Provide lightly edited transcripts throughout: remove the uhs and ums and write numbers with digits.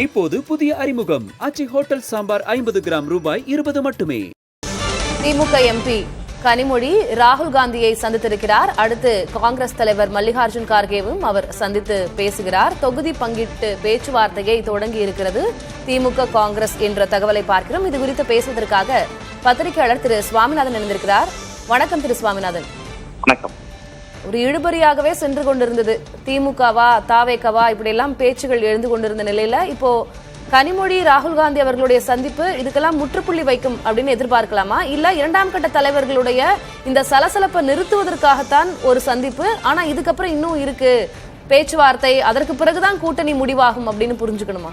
இப்போது புதிய அறிமுகம் ஆச்சி ஹோட்டல் சாம்பார் 50 கிராம் ரூபாய் 20 மட்டுமே. திமுக எம்பி கனிமொழி ராகுல் காந்தியை சந்தித்திருக்கிறார். அடுத்து காங்கிரஸ் தலைவர் மல்லிகார்ஜுன் கார்கேவும் அவர் சந்தித்து பேசுகிறார். தொகுதி பங்கீட்டு பேச்சுவார்த்தையை தொடங்கி இருக்கிறது திமுக காங்கிரஸ் என்ற தகவலை பார்க்கிறோம். இது குறித்து பேசுவதற்காக பத்திரிகையாளர் திரு சுவாமிநாதன் இணைந்திருக்கிறார். வணக்கம் திரு சுவாமிநாதன். வணக்கம். ஒரு இழுபறியாகவே சென்று கொண்டிருந்தது திமுகவா தாவேகவா இப்படி எல்லாம் பேச்சுகள் எழுந்து கொண்டிருந்த நிலையில இப்போ கனிமொழி ராகுல் காந்தி அவர்களுடைய சந்திப்பு இதுக்கெல்லாம் முற்றுப்புள்ளி வைக்கும் அப்படின்னு எதிர்பார்க்கலாமா? இல்ல இரண்டாம் கட்ட தலைவர்களுடைய இந்த சலசலப்பை நிறுத்துவதற்காகத்தான் ஒரு சந்திப்பு, ஆனா இதுக்கப்புறம் இன்னும் இருக்கு பேச்சுவார்த்தை, அதற்கு பிறகுதான் கூட்டணி முடிவாகும் அப்படின்னு புரிஞ்சுக்கணுமா?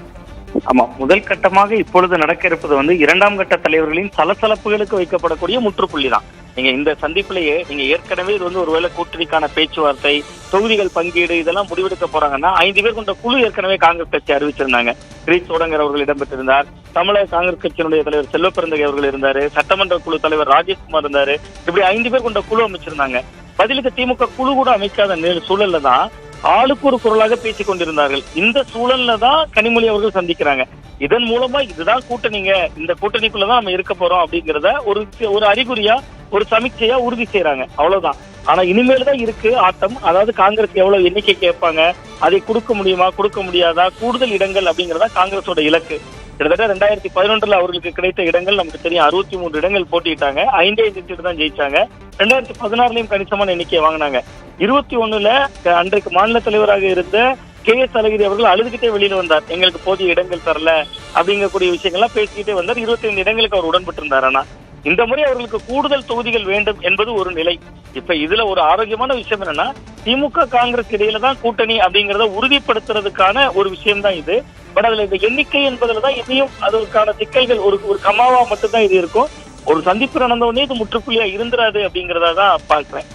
ஆமா, முதல் கட்டமாக இப்பொழுது நடக்க இருப்பது இரண்டாம் கட்ட தலைவர்களின் சலசலப்புகளுக்கு வைக்கப்படக்கூடிய முற்றுப்புள்ளி தான். நீங்க இந்த சந்திப்பிலேயே நீங்க ஏற்கனவே இது ஒருவேளை கூட்டணிக்கான பேச்சுவார்த்தை, தொகுதிகள் பங்கீடு இதெல்லாம் முடிவெடுக்க போறாங்கன்னா 5 பேர் கொண்ட குழு ஏற்கனவே காங்கிரஸ் கட்சி அறிவிச்சிருந்தாங்க. கிரீஷ் சோடங்கர் அவர்கள் இடம்பெற்றிருந்தார், தமிழக காங்கிரஸ் கட்சியினுடைய தலைவர் செல்வப்பிறந்தகை அவர்கள் இருந்தாரு, சட்டமன்ற குழு தலைவர் ராஜேஷ்குமார் இருந்தாரு. இப்படி 5 பேர் கொண்ட குழு அமைச்சிருந்தாங்க. பதிலுக்கு திமுக குழு கூட அமைக்காத சூழல்ல தான் ஆளுக்கு ஒரு குரலாக பேசிக் கொண்டிருந்தார்கள். இந்த சூழல்ல தான் கனிமொழி அவர்கள் சந்திக்கிறாங்க. இதன் மூலமா இதுதான் கூட்டணிங்க, இந்த கூட்டணிக்குள்ளதான் நம்ம இருக்க போறோம் அப்படிங்கிறத ஒரு அறிகுறியா ஒரு சமீட்சையா உறுதி செய்யறாங்க, அவ்வளவுதான். ஆனா இனிமேல் தான் இருக்கு ஆட்டம். அதாவது காங்கிரஸ் எவ்வளவு எண்ணிக்கை கேட்பாங்க, அதை கொடுக்க முடியுமா கொடுக்க முடியாதா, கூடுதல் இடங்கள் அப்படிங்கறதா காங்கிரஸோட இலக்கு. கிட்டத்தட்ட 2011 அவர்களுக்கு கிடைத்த இடங்கள் நமக்கு தெரியும். 63 இடங்கள் போட்டிட்டாங்க, 5 சீட்டு தான் ஜெயிச்சாங்க. 2016 கணிசமான எண்ணிக்கையை வாங்கினாங்க. 21 அன்றைக்கு மாநில தலைவராக இருந்த KS அழகிரி அவர்கள் அழுதுகிட்டே வெளியில வந்தார், எங்களுக்கு போதிய இடங்கள் தரல அப்படிங்கக்கூடிய விஷயங்கள்லாம் பேசிக்கிட்டே வந்தார். 25 இடங்களுக்கு அவர் உடன்பட்டு இருந்தார். ஆனா இந்த முறை அவர்களுக்கு கூடுதல் தொகுதிகள் வேண்டும் என்பது ஒரு நிலை. இப்ப இதுல ஒரு ஆரோக்கியமான விஷயம் என்னன்னா, திமுக காங்கிரஸ் இடையில தான் கூட்டணி அப்படிங்கறத உறுதிப்படுத்துறதுக்கான ஒரு விஷயம் தான் இது. பட் அதுல இந்த எண்ணிக்கை என்பதுலதான் இதையும் அதற்கான சிக்கல்கள் ஒரு கமாவா மட்டும்தான் இது இருக்கும். ஒரு சந்திப்பு நடந்த உடனே இது முற்றுப்புள்ளியா இருந்துராது அப்படிங்கறத தான் பார்க்கிறேன்.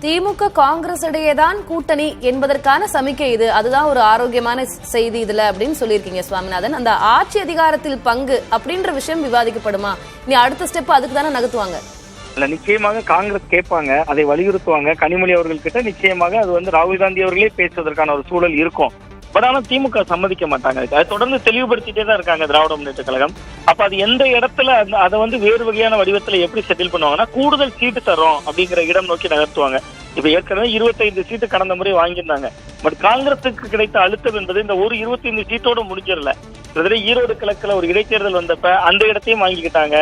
திமுக காங்கிரஸ் இடையேதான் கூட்டணி என்பதற்கான சமிக்கை இது, அதுதான் ஒரு ஆரோக்கியமான செய்தி இதுல அப்படின்னு சொல்லியிருக்கீங்க சுவாமிநாதன். அந்த ஆட்சி அதிகாரத்தில் பங்கு அப்படின்ற விஷயம் விவாதிக்கப்படுமா? நீ அடுத்த ஸ்டெப் அதுக்கு தானே நகர்த்துவாங்க? இல்ல, நிச்சயமாக காங்கிரஸ் கேட்பாங்க, அதை வலியுறுத்துவாங்க. கனிமொழி அவர்கள் கிட்ட நிச்சயமாக அது ராகுல் காந்தி அவர்களே பேசுவதற்கான ஒரு சூழல் இருக்கும். பட் ஆனா திமுக சம்மதிக்க மாட்டாங்க. அதை தொடர்ந்து தெளிவுபடுத்திட்டே தான் இருக்காங்க திராவிட முன்னேற்ற கழகம். அப்ப அது எந்த இடத்துல அதை வேறு வகையான வடிவத்துல எப்படி செட்டில் பண்ணுவாங்கன்னா, கூடுதல் சீட்டு தரோம் அப்படிங்கிற இடம் நோக்கி நகர்த்துவாங்க. இப்ப ஏற்கனவே 25 சீட்டு கடந்த முறை வாங்கியிருந்தாங்க. பட் காங்கிரசுக்கு கிடைத்த அழுத்தம் என்பது இந்த ஒரு 25 சீட்டோட முடிஞ்சிடல. ஈரோடு கிழக்குல ஒரு இடைத்தேர்தல் வந்தப்ப அந்த இடத்தையும் வாங்கிக்கிட்டாங்க.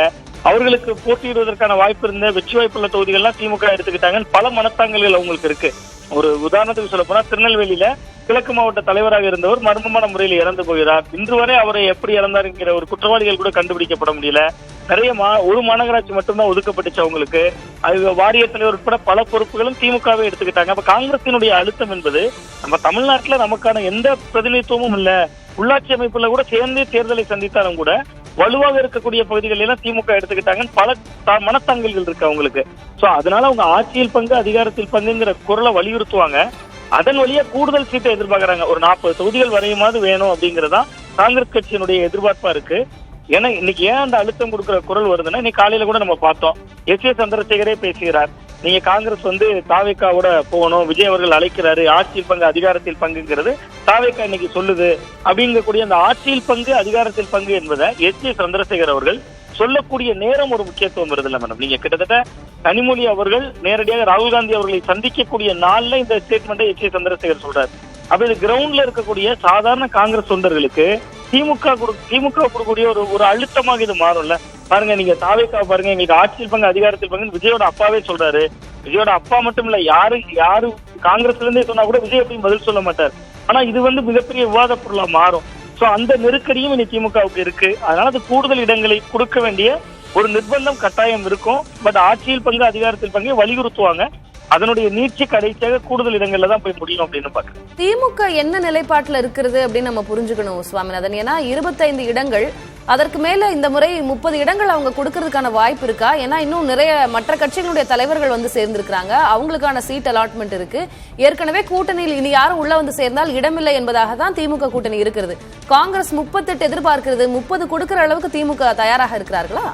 அவர்களுக்கு போட்டியிடுவதற்கான வாய்ப்பு இருந்த வெற்றி வாய்ப்புள்ள தொகுதிகள்லாம் திமுக எடுத்துக்கிட்டாங்க. பல மனத்தாங்கல்கள் அவங்களுக்கு இருக்கு. ஒரு உதாரணத்துக்கு சொல்ல போனா, திருநெல்வேலியில கிழக்கு மாவட்ட தலைவராக இருந்தவர் மர்மமான முறையில் இறந்து போகிறார். இன்று வரை அவரை எப்படி இறந்தாருங்கிற ஒரு குற்றவாளிகள் கூட கண்டுபிடிக்கப்பட முடியல. நிறைய ஒரு மாநகராட்சி மட்டும்தான் ஒதுக்கப்பட்டுச்சு அவங்களுக்கு. அது வாரிய தலைவர் உட்பட பல பொறுப்புகளும் திமுகவே எடுத்துக்கிட்டாங்க. அப்ப காங்கிரசினுடைய அழுத்தம் என்பது நம்ம தமிழ்நாட்டுல நமக்கான எந்த பிரதிநிதித்துவமும் இல்ல, உள்ளாட்சி அமைப்புல கூட சேர்ந்து தேர்தலை சந்தித்தாலும் கூட வலுவாக இருக்கக்கூடிய பகுதிகள் எல்லாம் திமுக எடுத்துக்கிட்டாங்கன்னு பல மனத்தாங்கல்கள் இருக்கு அவங்களுக்கு. சோ அதனால அவங்க ஆட்சியில் பங்கு அதிகாரத்தில் பங்குங்கிற குரலை வலியுறுத்துவாங்க. அதன் வழியா கூடுதல் சீட்டை எதிர்பார்க்கறாங்க. ஒரு 40 தொகுதிகள் வரையுமாவது வேணும் அப்படிங்கறதா காங்கிரஸ் கட்சியினுடைய எதிர்பார்ப்பா இருக்கு. ஏன்னா இன்னைக்கு ஏன் அந்த அழுத்தம் கொடுக்கிற குரல் வருதுன்னா, இன்னைக்கு காலையில கூட நம்ம பார்த்தோம், S.A. சந்திரசேகரே பேசுகிறார். நீங்க காங்கிரஸ் தாவேக்காவோட போகணும், விஜய் அவர்கள் அழைக்கிறாரு, ஆட்சியில் பங்கு அதிகாரத்தில் பங்குங்கிறது தாவேக்கா இன்னைக்கு சொல்லுது அப்படிங்கக்கூடிய அந்த ஆட்சியில் பங்கு அதிகாரத்தில் பங்கு என்பதை S.A. சந்திரசேகர் அவர்கள் சொல்லக்கூடிய நேரம் ஒரு முக்கியத்துவம் வருது இல்ல மேடம். நீங்க கிட்டத்தட்ட கனிமொழி அவர்கள் நேரடியாக ராகுல் காந்தி அவர்களை சந்திக்கக்கூடிய நாள்ல இந்த ஸ்டேட்மெண்ட்டை S.A. சந்திரசேகர் சொல்றாரு. அப்ப இது கிரவுண்ட்ல இருக்கக்கூடிய சாதாரண காங்கிரஸ் தொண்டர்களுக்கு திமுக கொடுக்கக்கூடிய ஒரு அழுத்தமாக இது மாறும்ல. பாருங்க, நீங்க தாவேக்கா பாருங்க, எங்களுக்கு ஆட்சியில் பங்கு அதிகாரத்தில் பங்கு விஜயோட அப்பாவே சொல்றாரு. விஜயோட அப்பா மட்டும் இல்ல, யாரு காங்கிரஸ்ல இருந்தே சொன்னா கூட விஜய் எப்படியும் பதில் சொல்ல மாட்டார். ஆனா இது மிகப்பெரிய விவாத பொருளா மாறும். சோ அந்த நெருக்கடியும் இனி திமுகவுக்கு இருக்கு. அதனால அது கூடுதல் இடங்களை கொடுக்க வேண்டிய ஒரு நிர்பந்தம் கட்டாயம் இருக்கும். பட் ஆட்சியில் பங்கு அதிகாரத்தில் பங்கு வலியுறுத்துவாங்க. அதனுடைய நீட்சி கடைசியாக கூடுதல் இடங்கள்ல தான் போய் முடியும் அப்படின்னு பாக்குறேன். திமுக என்ன நிலைப்பாட்டுல இருக்கிறது அப்படின்னு நம்ம புரிஞ்சுக்கணும் சுவாமிநாதன். ஏன்னா 25 இடங்கள், அதற்கு மேல இந்த முறை 30 இடங்கள் அவங்க கொடுக்கறதுக்கான வாய்ப்பு இருக்கா? ஏன்னா இன்னும் நிறைய மற்ற கட்சிகளுடைய தலைவர்கள் சேர்ந்திருக்கிறாங்க, அவங்களுக்கான சீட் அலாட்மெண்ட் இருக்கு. ஏற்கனவே கூட்டணியில் இனி யாரும் உள்ள சேர்ந்தால் இடமில்லை என்பதாக தான் திமுக கூட்டணி இருக்கிறது. காங்கிரஸ் 38 எதிர்பார்க்கிறது, 30 கொடுக்கிற அளவுக்கு திமுக தயாராக இருக்கிறார்களா?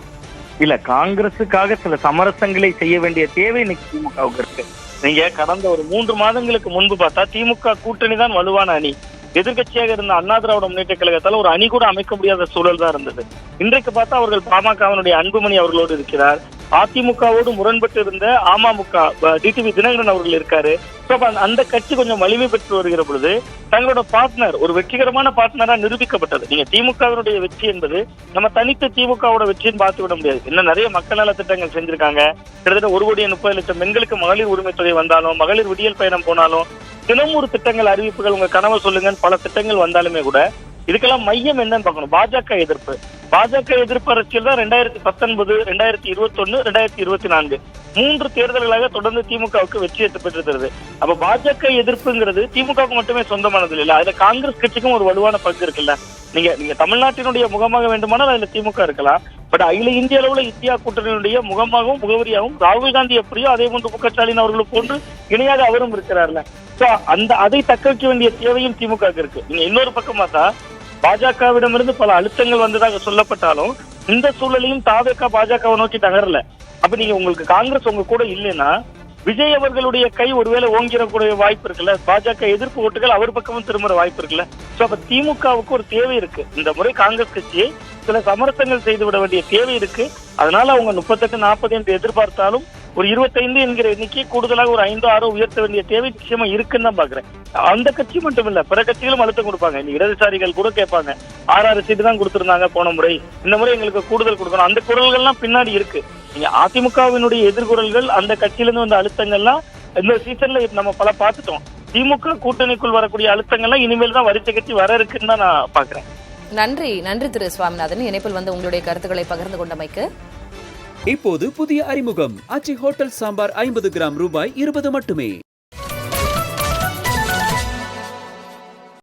இல்ல, காங்கிரசுக்காக சில சமரசங்களை செய்ய வேண்டிய தேவை இன்னைக்கு திமுகவுக்கு இருக்கு. நீங்க கடந்த ஒரு 3 மாதங்களுக்கு முன்பு பார்த்தா திமுக கூட்டணி தான் வலுவான அணி. எதிர்க்கட்சியாக இருந்த அண்ணா திராவிட முன்னேற்ற கழகத்தால் ஒரு அணி கூட அமைக்க முடியாத சூழல் தான் இருந்தது. இன்றைக்கு பார்த்தா அவர்கள் பாமகவினுடைய அன்புமணி அவர்களோடு இருக்கிறார். அதிமுகவோடு முரண்பட்டு இருந்த அமமுக டிடிவி தினகரன் அவர்கள் இருக்காரு. அந்த கட்சி கொஞ்சம் வலிமை பெற்று வருகிற பொழுது தங்களோட பார்ட்னர் ஒரு வெற்றிகரமான பார்ட்னரா நிரூபிக்கப்பட்டது. நீங்க திமுகவினுடைய வெற்றி என்பது நம்ம தனித்து திமுகவோட வெற்றின்னு பார்த்து விட முடியாது. இன்னும் நிறைய மக்கள் நல திட்டங்கள் செஞ்சிருக்காங்க. கிட்டத்தட்ட 1,30,00,000 பெண்களுக்கு மகளிர் உரிமை தொகை வந்தாலும், மகளிர் விடியல் பயணம் போனாலும், தினமூறு திட்டங்கள், அறிவிப்புகள், உங்க கனவை சொல்லுங்கன்னு பல திட்டங்கள் வந்தாலுமே கூட இதுக்கெல்லாம் மையம் என்னன்னு பார்க்கணும். பாஜக எதிர்ப்பு. பாஜக எதிர்ப்பு அரசியல் தான் 2019, 2021, 2024 3 தேர்தல்களாக தொடர்ந்து திமுகவுக்கு வெற்றி பெற்றிருக்கிறது. அப்ப பாஜக எதிர்ப்புங்கிறது திமுகவுக்கு மட்டுமே சொந்தமானது இல்ல, அதுல காங்கிரஸ் கட்சிக்கும் ஒரு வலுவான பங்கு இருக்குல்ல. நீங்க தமிழ்நாட்டினுடைய முகமாக வேண்டுமானால் அதுல திமுக இருக்கலாம். பட் அகில இந்திய அளவுல இந்தியா கூட்டணியுடைய முகமாகவும் முகவரியாகவும் ராகுல் காந்தி எப்படியோ அதே போன்று மு க ஸ்டாலின் அவர்களும் போன்று இணையாக அவரும் இருக்கிறார்ல. அதை தக்க வைக்க வேண்டிய தேவையும் திமுக இருக்கு. நீங்க இன்னொரு பக்கம் பார்த்தா பாஜகவிடமிருந்து பல அழுத்தங்கள் வந்ததாக சொல்லப்பட்டாலும் இந்த சூழலையும் தாவேகா பாஜகவை நோக்கி தகரல. அப்ப நீங்க உங்களுக்கு காங்கிரஸ் உங்க கூட இல்லைன்னா விஜய் அவர்களுடைய கை ஒருவேளை ஓங்கிடக்கூடிய வாய்ப்பு இருக்குல்ல. பாஜக எதிர்ப்பு ஓட்டுகள் அவர் பக்கமும் திரும்புற வாய்ப்பு இருக்குல்ல. சோ அப்ப திமுகவுக்கு ஒரு தேவை இருக்கு. இந்த முறை காங்கிரஸ் கட்சியை சில சமரசங்கள் செய்து விட வேண்டிய தேவை இருக்கு. அதனால அவங்க 38, 40 என்று எதிர்பார்த்தாலும் ஒரு 25 என்கிற எண்ணிக்கை கூடுதலாக ஒரு 5, 6 உயர்த்த வேண்டிய தேவை நிச்சயமா இருக்குன்னு தான் பாக்குறேன். அந்த கட்சி மட்டும் இல்ல, பிற கட்சிகளும் அழுத்தம் கொடுப்பாங்க. இந்த இடதுசாரிகள் கூட கேட்பாங்க, 6 சீட்டு தான் கொடுத்திருந்தாங்க போன முறை, இந்த முறை எங்களுக்கு கூடுதல் கொடுக்கணும். அந்த குரல்கள்லாம் பின்னாடி இருக்கு. நீங்க அதிமுகவினுடைய எதிர்குரல்கள், அந்த கட்சியிலிருந்து வந்த அழுத்தங்கள்லாம் இந்த சீசன்ல நம்ம பல பார்த்துட்டோம். திமுக கூட்டணிக்குள் வரக்கூடிய அழுத்தங்கள்லாம் இனிமேல் தான் வரிசை கட்சி வர இருக்குன்னு தான் நான் பாக்குறேன். நன்றி திரு சுவாமிநாதன், இணைப்பில் வந்து உங்களுடைய கருத்துக்களை பகிர்ந்து கொண்டமைக்கு. இப்போது புதிய அறிமுகம் ஆச்சி ஹோட்டல் சாம்பார் 50 கிராம் ரூபாய் 20 மட்டுமே.